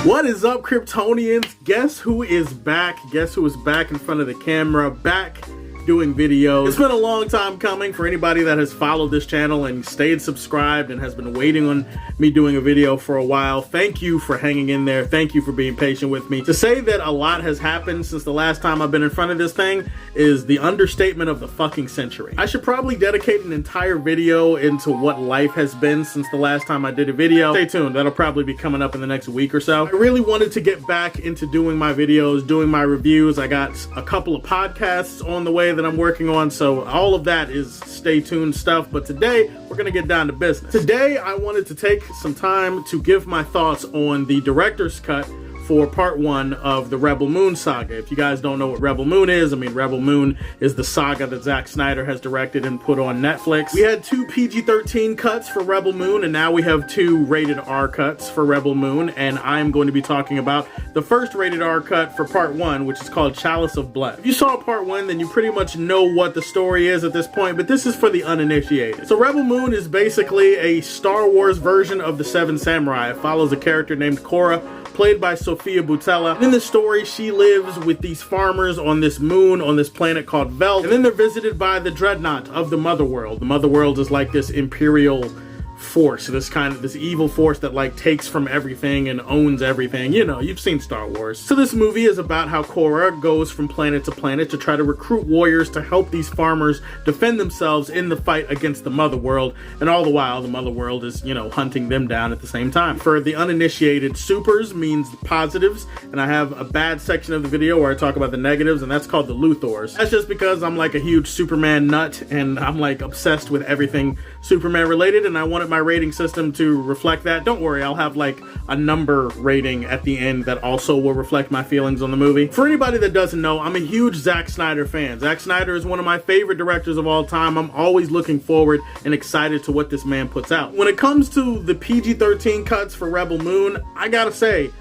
What is up, Kryptonians? Guess who is back? Guess who is back in front of the camera? Back doing videos. It's been a long time coming for anybody that has followed this channel and stayed subscribed and has been waiting on me doing a video for a while. Thank you for hanging in there. Thank you for being patient with me. To say that a lot has happened since the last time I've been in front of this thing is the understatement of the fucking century. I should probably dedicate an entire video into what life has been since the last time I did a video. Stay tuned, that'll probably be coming up in the next week or so. I really wanted to get back into doing my videos, doing my reviews. I got a couple of podcasts on the way that I'm working on, so all of that is stay tuned stuff. But today we're gonna get down to business. Today I wanted to take some time to give my thoughts on the director's cut for part 1 of the Rebel Moon saga. If you guys don't know what Rebel Moon is, I mean, Rebel Moon is the saga that Zack Snyder has directed and put on Netflix. We had 2 PG-13 cuts for Rebel Moon, and now we have 2 rated R cuts for Rebel Moon, and I'm going to be talking about the first rated R cut for part 1, which is called Chalice of Blood. If you saw part 1, then you pretty much know what the story is at this point, but this is for the uninitiated. So Rebel Moon is basically a Star Wars version of the Seven Samurai. It follows a character named Korra, played by Sofia Boutella. And in the story, she lives with these farmers on this moon, on this planet called Velt, and then they're visited by the Dreadnought of the Mother World. The Mother World is like this imperial force, this evil force that like takes from everything and owns everything. You know, you've seen Star Wars. So this movie is about how Korra goes from planet to planet to try to recruit warriors to help these farmers defend themselves in the fight against the Mother World, and all the while the Mother World is, you know, hunting them down at the same time. For the uninitiated, supers means positives, and I have a bad section of the video where I talk about the negatives, and that's called the Luthors. That's just because I'm like a huge Superman nut, and I'm like obsessed with everything Superman related, and I wanted my rating system to reflect that. Don't worry, I'll have like a number rating at the end that also will reflect my feelings on the movie. For anybody that doesn't know, I'm a huge Zack Snyder fan. Zack Snyder is one of my favorite directors of all time. I'm always looking forward and excited to what this man puts out. When it comes to the PG-13 cuts for Rebel Moon, I gotta say,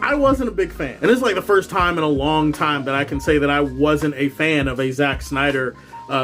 I wasn't a big fan. And this is like the first time in a long time that I can say that I wasn't a fan of a Zack Snyder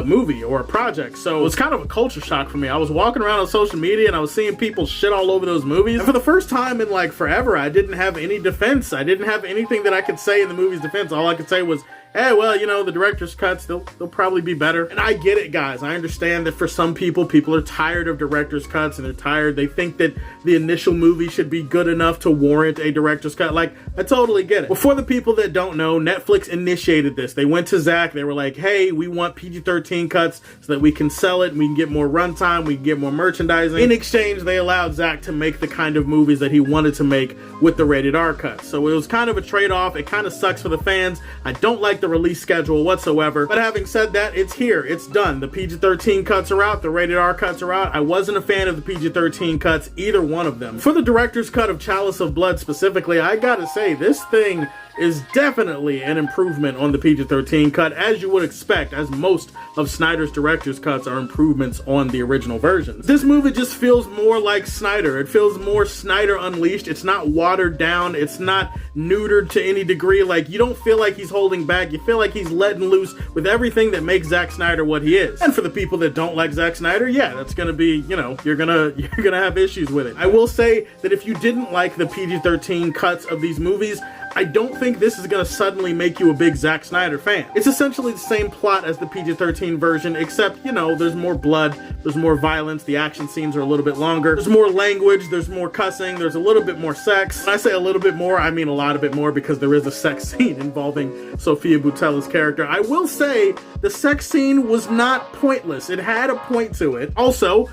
movie or a project. So it was kind of a culture shock for me. I was walking around on social media and I was seeing people shit all over those movies. And for the first time in like forever, I didn't have any defense. I didn't have anything that I could say in the movie's defense. All I could say was, hey, well, you know, the director's cuts, they'll probably be better. And I get it, guys. I understand that for some people are tired of director's cuts, and they're tired. They think that the initial movie should be good enough to warrant a director's cut. Like, I totally get it. But for the people that don't know, Netflix initiated this. They went to Zack. They were like, hey, we want PG-13 cuts so that we can sell it, and we can get more runtime, we can get more merchandising. In exchange, they allowed Zack to make the kind of movies that he wanted to make with the rated R cuts. So it was kind of a trade-off. It kind of sucks for the fans. I don't like the release schedule whatsoever, but having said that, it's here, it's done. The PG-13 cuts are out, the rated R cuts are out. I wasn't a fan of the PG-13 cuts, either one of them. For the director's cut of Chalice of Blood specifically, I gotta say, this thing is definitely an improvement on the PG-13 cut, as you would expect, as most of Snyder's director's cuts are improvements on the original versions. This movie just feels more like Snyder. It feels more Snyder Unleashed. It's not watered down. It's not neutered to any degree. Like, you don't feel like he's holding back. You feel like he's letting loose with everything that makes Zack Snyder what he is. And for the people that don't like Zack Snyder, yeah, that's gonna be, you know, you're gonna have issues with it. I will say that if you didn't like the PG-13 cuts of these movies, I don't think this is going to suddenly make you a big Zack Snyder fan. It's essentially the same plot as the PG-13 version, except, you know, there's more blood, there's more violence, the action scenes are a little bit longer, there's more language, there's more cussing, there's a little bit more sex. When I say a little bit more, I mean a lot of it more, because there is a sex scene involving Sofia Boutella's character. I will say the sex scene was not pointless. It had a point to it. Also,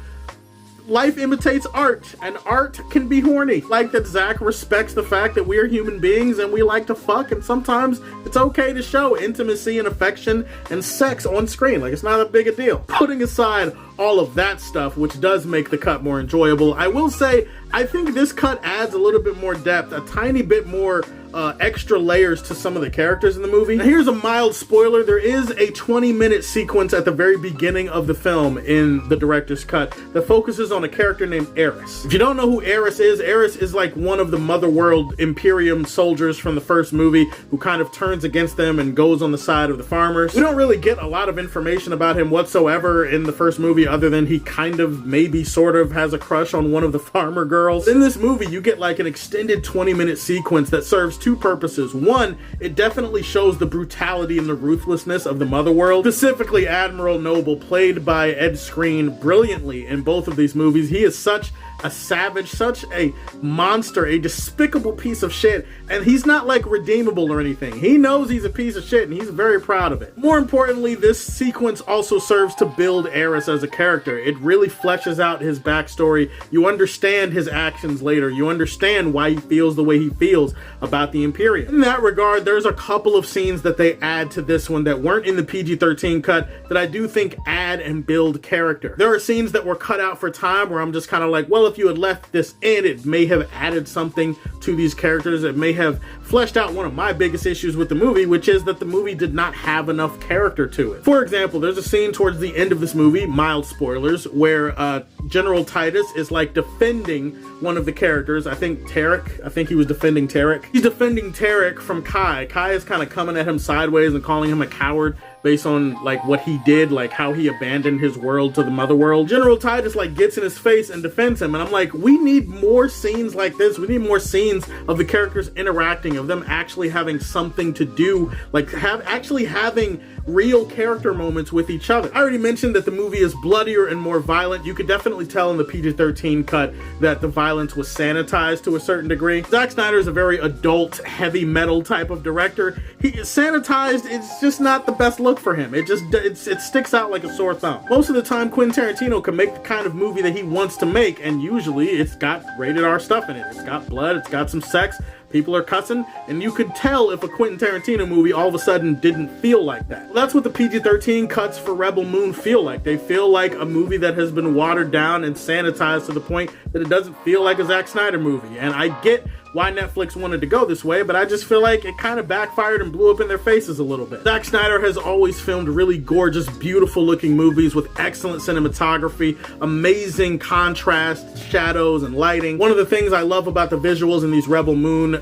life imitates art, and art can be horny. Like that Zack respects the fact that we are human beings and we like to fuck, and sometimes it's okay to show intimacy and affection and sex on screen. Like, it's not that big a deal. Putting aside all of that stuff, which does make the cut more enjoyable, I will say I think this cut adds a little bit more depth, a tiny bit more extra layers to some of the characters in the movie. Now, here's a mild spoiler. There is a 20-minute sequence at the very beginning of the film in the director's cut that focuses on a character named Eris. If you don't know who Eris is like one of the Motherworld Imperium soldiers from the first movie who kind of turns against them and goes on the side of the farmers. We don't really get a lot of information about him whatsoever in the first movie other than he kind of maybe sort of has a crush on one of the farmer girls. In this movie, you get like an extended 20-minute sequence that serves two purposes. One, it definitely shows the brutality and the ruthlessness of the Motherworld, specifically Admiral Noble, played by Ed Skrein brilliantly in both of these movies. He is such a savage, such a monster, a despicable piece of shit, and he's not like redeemable or anything. He knows he's a piece of shit and he's very proud of it. More importantly, this sequence also serves to build Eris as a character. It really fleshes out his backstory. You understand his actions later. You understand why he feels the way he feels about the Imperium. In that regard, there's a couple of scenes that they add to this one that weren't in the PG-13 cut that I do think add and build character. There are scenes that were cut out for time where I'm just kind of like, well, if you had left this in, it may have added something to these characters. It may have fleshed out one of my biggest issues with the movie, which is that the movie did not have enough character to it. For example, there's a scene towards the end of this movie, mild spoilers, where General Titus is like defending one of the characters. I think Tarek. I think he was defending Tarek. He's defending Tarek from Kai. Kai is kind of coming at him sideways and calling him a coward based on like what he did, like how he abandoned his world to the Motherworld. General Titus like gets in his face and defends him, and I'm like, we need more scenes like this. We need more scenes of the characters interacting, of them actually having something to do, like actually having real character moments with each other. I already mentioned that the movie is bloodier and more violent. You could definitely tell in the PG-13 cut that the violence was sanitized to a certain degree. Zack Snyder is a very adult, heavy metal type of director. He is sanitized. It's just not the best look for him. It sticks out like a sore thumb. Most of the time, Quentin Tarantino can make the kind of movie that he wants to make, and usually it's got rated R stuff in it. It's got blood, it's got some sex, people are cussing, and you could tell if a Quentin Tarantino movie all of a sudden didn't feel like that. Well, that's what the PG-13 cuts for Rebel Moon feel like. They feel like a movie that has been watered down and sanitized to the point that it doesn't feel like a Zack Snyder movie. And I get why Netflix wanted to go this way, but I just feel like it kind of backfired and blew up in their faces a little bit. Zack Snyder has always filmed really gorgeous, beautiful looking movies with excellent cinematography, amazing contrast, shadows, and lighting. One of the things I love about the visuals in these Rebel Moon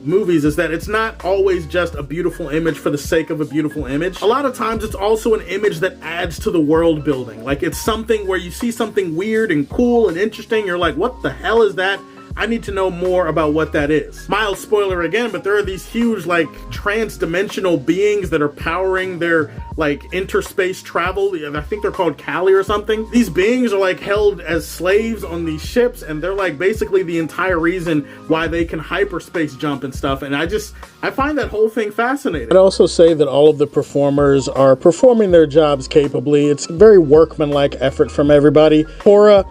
movies is that it's not always just a beautiful image for the sake of a beautiful image. A lot of times it's also an image that adds to the world building. Like, it's something where you see something weird and cool and interesting, you're like, what the hell is that? I need to know more about what that is. Mild spoiler again, but there are these huge, like, trans-dimensional beings that are powering their, like, interspace travel. I think they're called Kali or something. These beings are, like, held as slaves on these ships, and they're, like, basically the entire reason why they can hyperspace jump and stuff, and I find that whole thing fascinating. I'd also say that all of the performers are performing their jobs capably. It's a very workmanlike effort from everybody. Cora,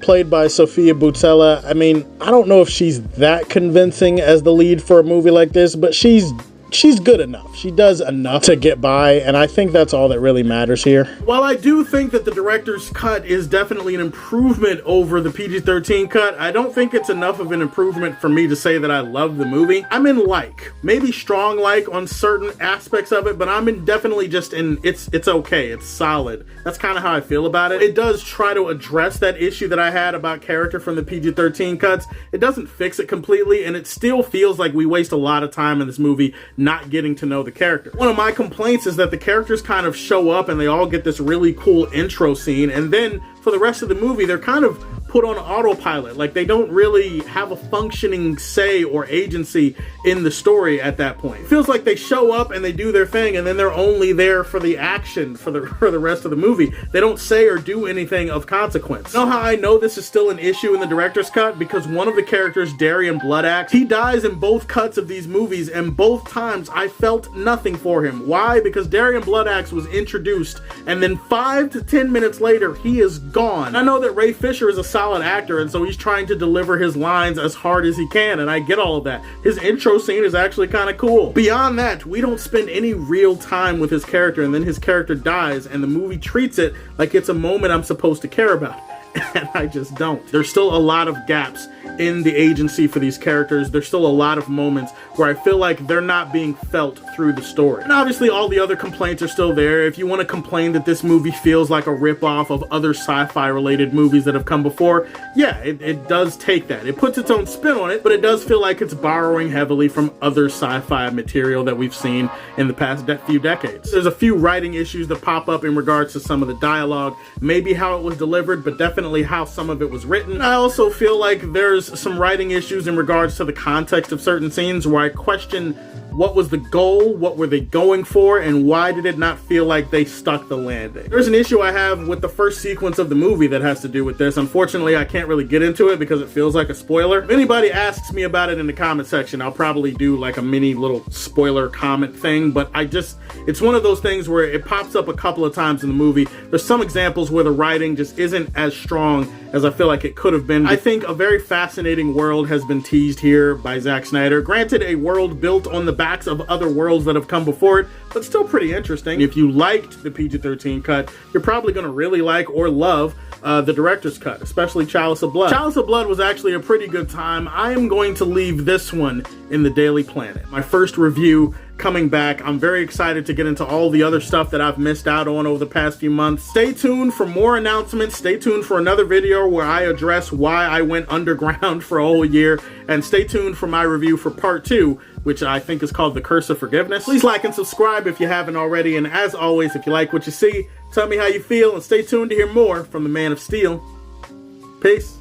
played by Sofia Boutella. I mean, I don't know if she's that convincing as the lead for a movie like this, but she's good enough. She does enough to get by, and I think that's all that really matters here. While I do think that the director's cut is definitely an improvement over the PG-13 cut, I don't think it's enough of an improvement for me to say that I love the movie. I'm in like, maybe strong like on certain aspects of it, but I'm in definitely just in, it's okay, it's solid. That's kind of how I feel about it. It does try to address that issue that I had about character from the PG-13 cuts. It doesn't fix it completely, and it still feels like we waste a lot of time in this movie not getting to know the character. One of my complaints is that the characters kind of show up and they all get this really cool intro scene, and then for the rest of the movie they're kind of put on autopilot. Like, they don't really have a functioning say or agency in the story at that point. It feels like they show up and they do their thing, and then they're only there for the action for the rest of the movie. They don't say or do anything of consequence. You know how I know this is still an issue in the director's cut? Because one of the characters, Darian Bloodaxe, he dies in both cuts of these movies, and both times I felt nothing for him. Why? Because Darian Bloodaxe was introduced, and then 5 to 10 minutes later, he is gone. I know that Ray Fisher is a solid actor, and so he's trying to deliver his lines as hard as he can, and I get all of that. His intro scene is actually kind of cool. Beyond that, we don't spend any real time with his character, and then his character dies, and the movie treats it like it's a moment I'm supposed to care about. and I just don't. There's still a lot of gaps in the agency for these characters. There's still a lot of moments where I feel like they're not being felt through the story. And obviously all the other complaints are still there. If you want to complain that this movie feels like a ripoff of other sci-fi related movies that have come before, yeah, it does take that. It puts its own spin on it, but it does feel like it's borrowing heavily from other sci-fi material that we've seen in the past few decades. There's a few writing issues that pop up in regards to some of the dialogue, maybe how it was delivered, but definitely how some of it was written. I also feel like there's some writing issues in regards to the context of certain scenes where I question what was the goal, what were they going for, and why did it not feel like they stuck the landing. There's an issue I have with the first sequence of the movie that has to do with this. Unfortunately, I can't really get into it because it feels like a spoiler. If anybody asks me about it in the comment section, I'll probably do like a mini little spoiler comment thing, but it's one of those things where it pops up a couple of times in the movie. There's some examples where the writing just isn't as strong as I feel like it could have been. I think a very fascinating world has been teased here by Zack Snyder. Granted, a world built on the backs of other worlds that have come before it, but still pretty interesting. If you liked the PG-13 cut, you're probably going to really like or love the director's cut, especially Chalice of Blood. Chalice of Blood was actually a pretty good time. I am going to leave this one in the Daily Planet. My first review coming back. I'm very excited to get into all the other stuff that I've missed out on over the past few months. Stay tuned for more announcements. Stay tuned for another video where I address why I went underground for a whole year. And stay tuned for my review for part 2, which I think is called The Curse of Forgiveness. Please like and subscribe if you haven't already. And as always, if you like what you see, tell me how you feel and stay tuned to hear more from the Man of Steel. Peace.